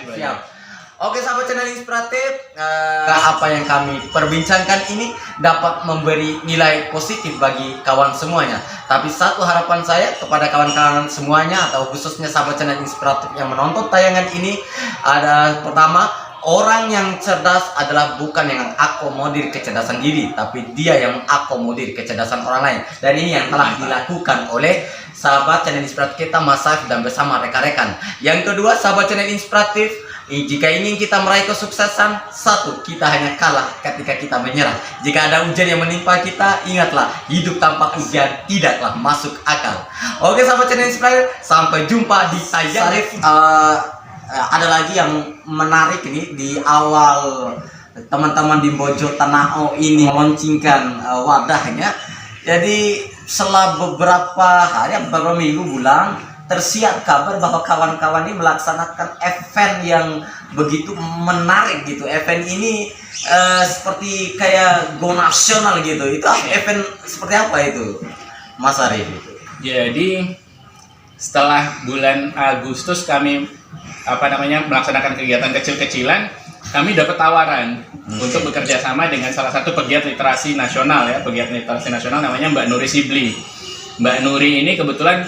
banyak. Siap. Oke sahabat channel inspiratif, apa yang kami perbincangkan ini dapat memberi nilai positif bagi kawan semuanya. Tapi satu harapan saya kepada kawan-kawan semuanya atau khususnya sahabat channel inspiratif yang menonton tayangan ini, ada pertama, orang yang cerdas adalah bukan yang mengakomodir kecerdasan diri, tapi dia yang mengakomodir kecerdasan orang lain. Dan ini yang telah dilakukan oleh sahabat channel inspiratif kita Mas Saif dan bersama rekan-rekan. Yang kedua, sahabat channel inspiratif, jika ingin kita meraih kesuksesan, satu, kita hanya kalah ketika kita menyerah. Jika ada ujian yang menimpa kita, ingatlah, hidup tanpa ujian tidaklah masuk akal. Oke sahabat channel inspiratif, sampai jumpa di tayangan. Sarif, ada lagi yang menarik ini di awal teman-teman di Bojo Tanao ini melaunchingkan wadahnya. Jadi setelah beberapa hari, beberapa minggu, bulan, tersiar kabar bahwa kawan-kawan ini melaksanakan event yang begitu menarik gitu. Event ini seperti kayak go nasional gitu. Itu event seperti apa itu, Mas Arif? Jadi setelah bulan Agustus kami melaksanakan kegiatan kecil-kecilan, kami dapat tawaran untuk bekerja sama dengan salah satu pegiat literasi nasional ya, pegiat literasi nasional namanya Mbak Nuri Sibli. Mbak Nuri ini kebetulan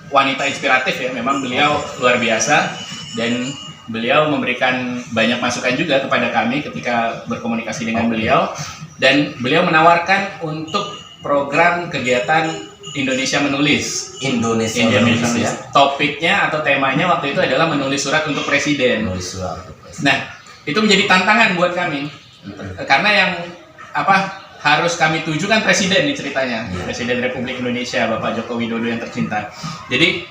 wanita inspiratif ya, memang beliau luar biasa dan beliau memberikan banyak masukan juga kepada kami ketika berkomunikasi dengan beliau, dan beliau menawarkan untuk program kegiatan Indonesia Menulis. Indonesia Menulis ya. Topiknya atau temanya waktu itu adalah menulis surat untuk presiden. Menulis surat untuk presiden. Nah, itu menjadi tantangan buat kami. Karena yang harus kami tuju kan presiden nih ceritanya, Presiden Republik Indonesia Bapak Joko Widodo yang tercinta. Jadi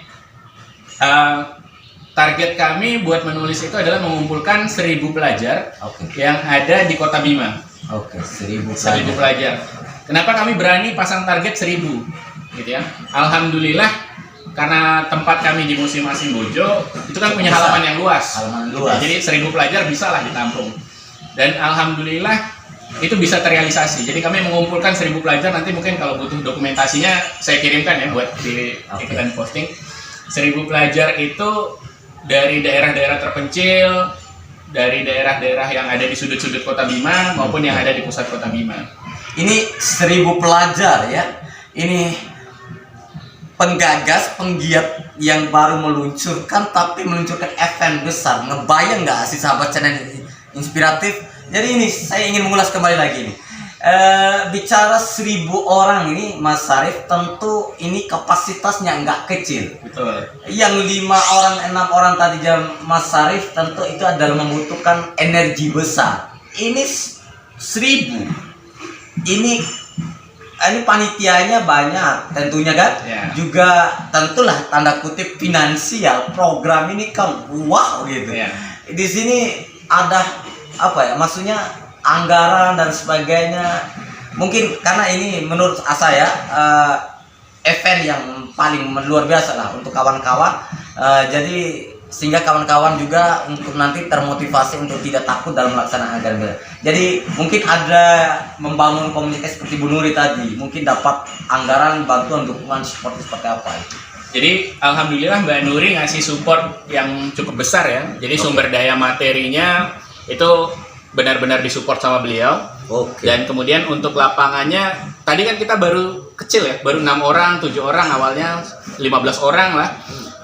target kami buat menulis itu adalah mengumpulkan 1.000 pelajar yang ada di Kota Bima. 1.000 pelajar. Kenapa kami berani pasang target 1.000? Gitu ya. Alhamdulillah karena tempat kami di Museum Asing Bojo itu kan punya halaman yang luas. Jadi 1.000 pelajar bisa lah ditampung. Dan alhamdulillah itu bisa terrealisasi. Jadi kami mengumpulkan 1.000 pelajar, nanti mungkin kalau butuh dokumentasinya saya kirimkan ya buat di ikutan posting. 1.000 pelajar itu dari daerah-daerah terpencil, dari daerah-daerah yang ada di sudut-sudut Kota Bima maupun yang ada di pusat Kota Bima. Ini 1.000 pelajar ya. Ini penggagas, penggiat yang baru meluncurkan, tapi meluncurkan event besar. Ngebayang nggak sih sahabat channel inspiratif? Jadi ini saya ingin mengulas kembali lagi nih. Bicara 1.000 orang ini, Mas Sarif, tentu ini kapasitasnya nggak kecil. Betul. Yang 5 orang, 6 orang tadi jam Mas Sarif, tentu itu adalah membutuhkan energi besar. Ini 1.000. Ini panitianya banyak tentunya kan, juga tentulah tanda kutip finansial. Program ini kan wow gitu. Di sini ada apa ya, maksudnya anggaran dan sebagainya. Mungkin karena ini menurut saya event yang paling luar biasa lah untuk kawan-kawan. Jadi sehingga kawan-kawan juga untuk nanti termotivasi untuk tidak takut dalam melaksanakan anggaran. Jadi mungkin ada membangun komunikasi seperti Bu Nuri tadi, mungkin dapat anggaran, bantuan, dukungan seperti apa itu. Jadi alhamdulillah Mbak Nuri ngasih support yang cukup besar ya. Jadi sumber daya materinya itu benar-benar disupport sama beliau. Dan kemudian untuk lapangannya, tadi kan kita baru kecil ya, baru 6 orang, 7 orang, awalnya 15 orang lah.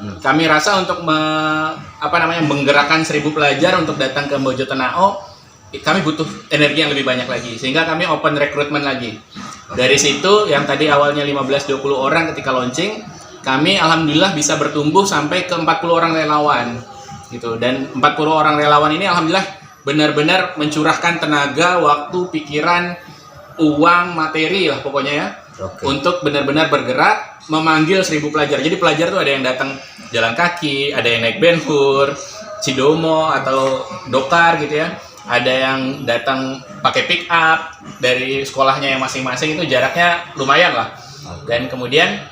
Kami rasa untuk menggerakkan 1.000 pelajar untuk datang ke Bojo Tanao, kami butuh energi yang lebih banyak lagi, sehingga kami open recruitment lagi. Dari situ yang tadi awalnya 15-20 orang ketika launching, kami alhamdulillah bisa bertumbuh sampai ke 40 orang relawan gitu. Dan 40 orang relawan ini alhamdulillah benar-benar mencurahkan tenaga, waktu, pikiran, uang, materi lah pokoknya ya, untuk benar-benar bergerak memanggil 1.000 pelajar. Jadi pelajar tuh ada yang datang jalan kaki, ada yang naik Ben Hur, Cidomo atau Dokar gitu ya. Ada yang datang pakai pick up dari sekolahnya yang masing-masing, itu jaraknya lumayan lah. Dan kemudian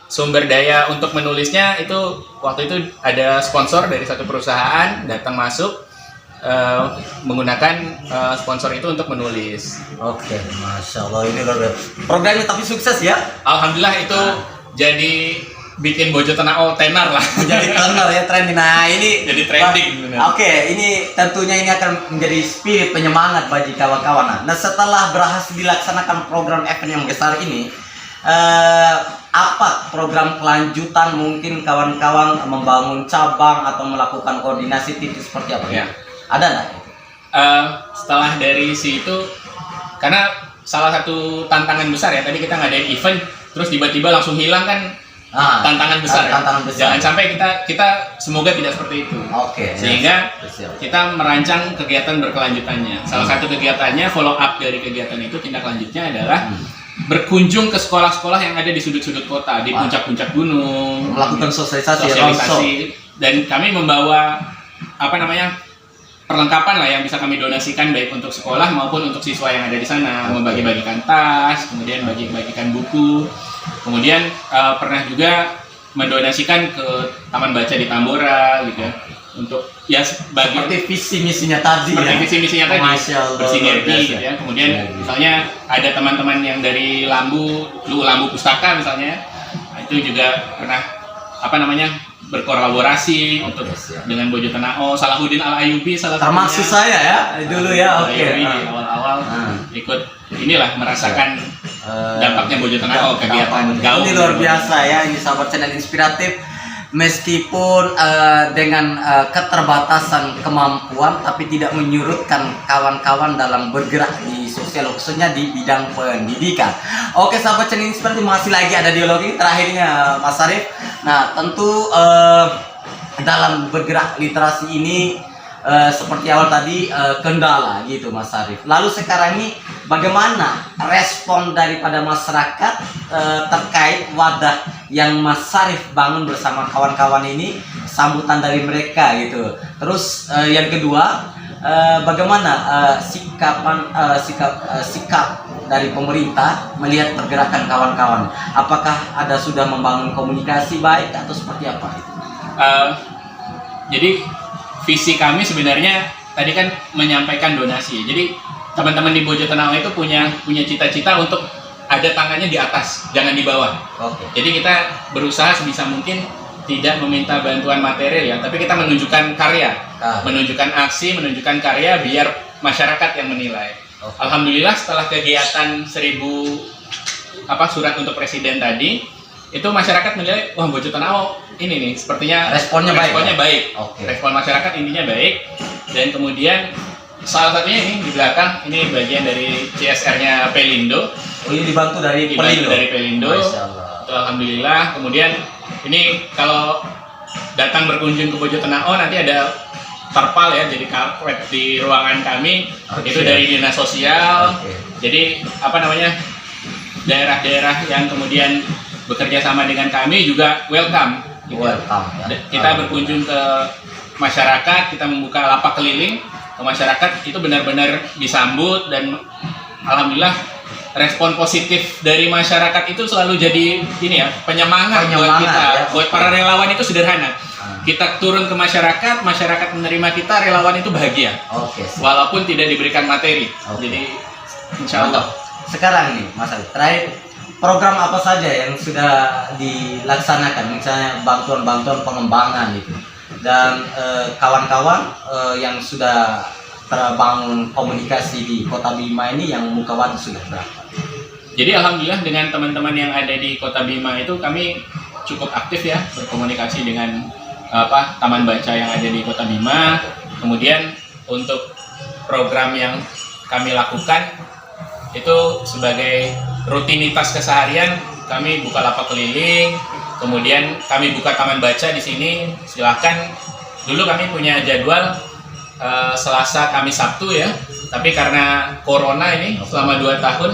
sumber daya untuk menulisnya itu waktu itu ada sponsor dari satu perusahaan datang masuk menggunakan sponsor itu untuk menulis. Masya Allah, ini programnya tapi sukses ya. Alhamdulillah itu jadi bikin Bojotenao tenar lah. Menjadi tenar ya, trending. Nah ini Jadi trending, benar. Oke, ini tentunya ini akan menjadi spirit penyemangat bagi kawan-kawan. Nah, setelah berhasil dilaksanakan program event yang besar ini, apa program kelanjutan? Mungkin kawan-kawan membangun cabang atau melakukan koordinasi titik seperti apa? Ya. Ada nggak? Setelah dari situ, karena salah satu tantangan besar ya, tadi kita ngadain event terus tiba-tiba langsung hilang kan, tantangan besar. Tantangan besar. Jangan sampai kita semoga tidak seperti itu. Oke. Sehingga Siap. kita merancang kegiatan berkelanjutannya. Salah satu kegiatannya, follow up dari kegiatan itu, tindak lanjutnya adalah berkunjung ke sekolah-sekolah yang ada di sudut-sudut kota, di puncak-puncak gunung, Melakukan sosialisasi, dan kami membawa perlengkapan lah yang bisa kami donasikan baik untuk sekolah maupun untuk siswa yang ada di sana, membagi-bagikan tas, kemudian bagi-bagikan buku, kemudian pernah juga mendonasikan ke Taman Baca di Tambora gitu ya, untuk ya seperti visi misinya tadi. Visi misinya tadi bersinergi gitu ya. Kemudian misalnya ada teman-teman yang dari Lambu Pustaka misalnya, itu juga pernah berkolaborasi dengan Bojotenao. Salahuddin Al-Ayyubi salah satunya. Termasuk saya ya dulu ya. Oke. Di awal-awal ikut inilah merasakan dampaknya Bojotenao, kegiatan gaul. Ini luar biasa ya, ini sahabat channel inspiratif. Meskipun dengan keterbatasan kemampuan, tapi tidak menyurutkan kawan-kawan dalam bergerak di sosial, khususnya di bidang pendidikan. Oke sahabat channel inspiratif, masih lagi ada dialogi terakhirnya Mas Arif. Nah tentu dalam bergerak literasi ini seperti awal tadi kendala gitu Mas Arif. Lalu sekarang ini bagaimana respon daripada masyarakat terkait wadah yang Mas Arif bangun bersama kawan-kawan ini, sambutan dari mereka gitu. Terus yang kedua, bagaimana sikap dari pemerintah melihat pergerakan kawan-kawan? Apakah ada sudah membangun komunikasi baik atau seperti apa? Jadi visi kami sebenarnya tadi kan menyampaikan donasi. Jadi teman-teman di Bojotenao itu punya cita-cita untuk ada tangannya di atas, jangan di bawah. Jadi kita berusaha sebisa mungkin tidak meminta bantuan material ya, tapi kita menunjukkan karya, menunjukkan aksi, menunjukkan karya biar masyarakat yang menilai. Alhamdulillah setelah kegiatan 1000 surat untuk presiden tadi, itu masyarakat menilai, wah Bojotenao ini nih sepertinya responnya baik. Respon masyarakat intinya baik. Dan kemudian salah satunya ini di belakang, ini bagian dari CSR-nya Pelindo. Ini dibantu dari Pelindo. Itu alhamdulillah. Kemudian ini kalau datang berkunjung ke Bojotenao nanti ada terpal ya, jadi karpet di ruangan kami. Itu dari dinas sosial. Jadi daerah-daerah yang kemudian bekerja sama dengan kami juga welcome. Kita berkunjung ke masyarakat, kita membuka lapak keliling ke masyarakat, itu benar-benar disambut, dan alhamdulillah respon positif dari masyarakat itu selalu jadi penyemangat buat kita, buat para relawan. Itu sederhana, kita turun ke masyarakat, masyarakat menerima kita, relawan itu bahagia, walaupun tidak diberikan materi. Jadi insya Allah. Sekarang nih Mas Alif, terakhir, program apa saja yang sudah dilaksanakan, misalnya bantuan-bantuan pengembangan gitu, dan kawan-kawan yang sudah terbangun komunikasi di Kota Bima ini, yang muka wajah sudah berapa? Jadi alhamdulillah dengan teman-teman yang ada di Kota Bima itu kami cukup aktif ya berkomunikasi dengan taman baca yang ada di Kota Bima. Kemudian untuk program yang kami lakukan itu sebagai rutinitas keseharian, kami buka lapak keliling, kemudian kami buka taman baca di sini. Silahkan, dulu kami punya jadwal Selasa, Kamis, Sabtu ya, tapi karena corona ini selama 2 tahun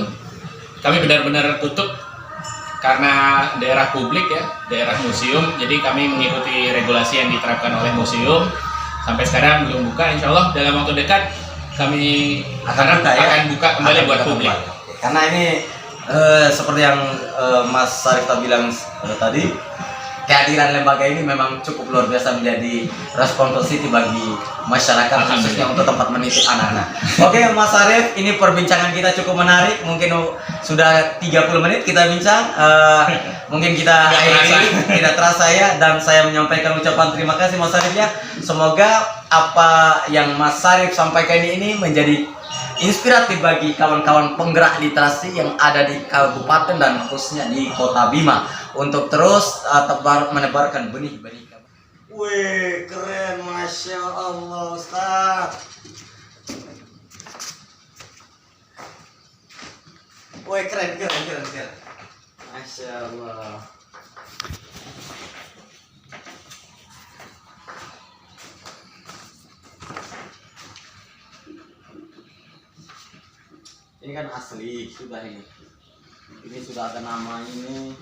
kami benar-benar tutup karena daerah publik ya, daerah museum. Jadi kami mengikuti regulasi yang diterapkan oleh museum. Sampai sekarang belum buka. Insya Allah dalam waktu dekat kami akan buka kembali buat publik. Karena ini seperti yang Mas Sarif bilang tadi, kehadiran lembaga ini memang cukup luar biasa menjadi respon positif bagi masyarakat, khususnya untuk tempat menitip anak-anak. Oke Mas Arief, ini perbincangan kita cukup menarik. Mungkin sudah 30 menit kita bincang. Mungkin kita akhiri, tidak terasa ya. Dan saya menyampaikan ucapan terima kasih Mas Arief ya. Semoga apa yang Mas Arief sampaikan ini menjadi inspiratif bagi kawan-kawan penggerak literasi yang ada di kabupaten dan khususnya di Kota Bima untuk terus menebarkan benih-benih. Wih, keren, Masya Allah Ustaz. Wih, keren. Masya Allah. Ini kan asli sudah ini. Ini sudah ada nama ini.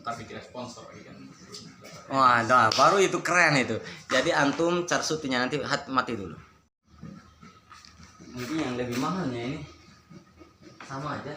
Tapi tidak sponsor kan. Wah, nah, baru itu keren itu. Jadi antum carsutinya nanti mati dulu. Mungkin yang lebih mahalnya ini sama aja.